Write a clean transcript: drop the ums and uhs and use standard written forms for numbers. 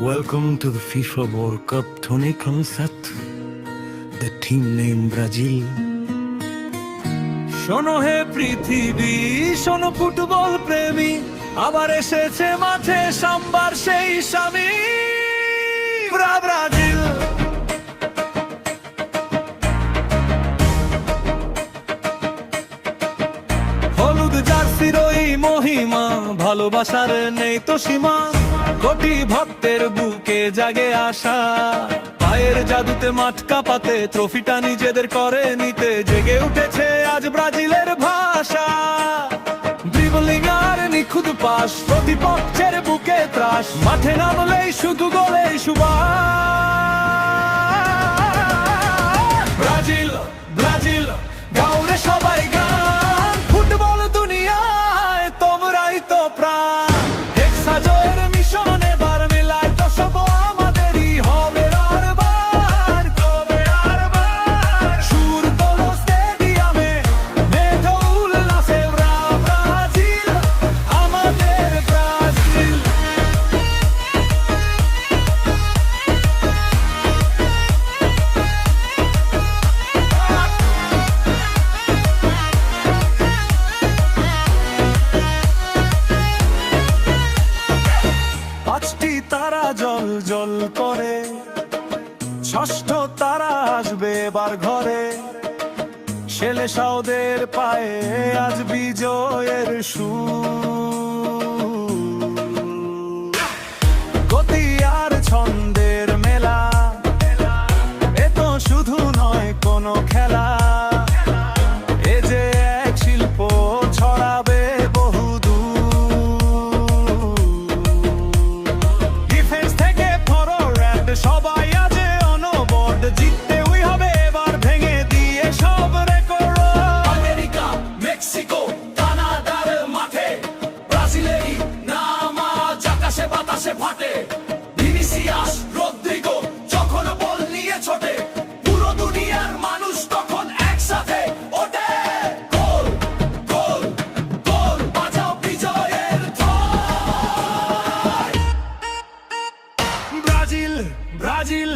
Welcome to the FIFA World Cup 2027. The team name Brazil. শোনো হে পৃথিবী, শোনো football প্রেমী, আবার এসেছে মাঠে সাম্বার সেই স্বামী ব্রাজিল। হলুদ জার্সির ওই মহিমা, ভালোবাসার নেই তো সীমা, কোটি ভক্তের বুকে জাগে আশা, পায়ের জাদুতে মাঠ কাঁপাতে, ট্রফিটা নিজেদের করে নিতে জেগে উঠেছে আজ ব্রাজিলের ভাষা। ড্রিবলিং আর নিখুঁত পাস, প্রতিপক্ষের বুকে ত্রাস, মাঠে নামলেই শুধু গোলে সুবাস। ব্রাজিল ব্রাজিল গাউরে সবাই গান, ফুটবল দুনিয়ায় তোমরাই তো প্রাণ। হেক্সাজয়ের মিশন এবার মেলায় তো সব আমাদেরই হবে আরবার, তবে আরবার সুর তোলো স্টেডিয়ামে, মেঠো উল্লাসে ব্রাজিল, আমাদের ব্রাজিল। পাঁচটি তারা জল জল করে, ষষ্ঠ তারা আসবে এবার ঘরে, ছেলে সাউদের পায়ে আজ বিজয়ের সুর। গতি আর ছন্দের মেলা, এ তো শুধু নয় কোনো খেলা, এ যে এক শিল্প ছড়াবে সবাই আছে অনবদ্য, জিততে ওই হবে এবার ভেঙে দিয়ে সব রেকর্ড। আমেরিকা, মেক্সিকো, কানাডার মাঠে ব্রাজিলেরই নাম আজ আকাশে বাতাসে ফাটে। ভিনিসিয়াস, রদ্রিগো যখন বল নিয়ে ছোটে, পুরো দুনিয়ার মানুষ তখন একসাথে ওঠে। গোল গোল গোল, বাজাও বিজয়ের ঢোল। Brazil Brazil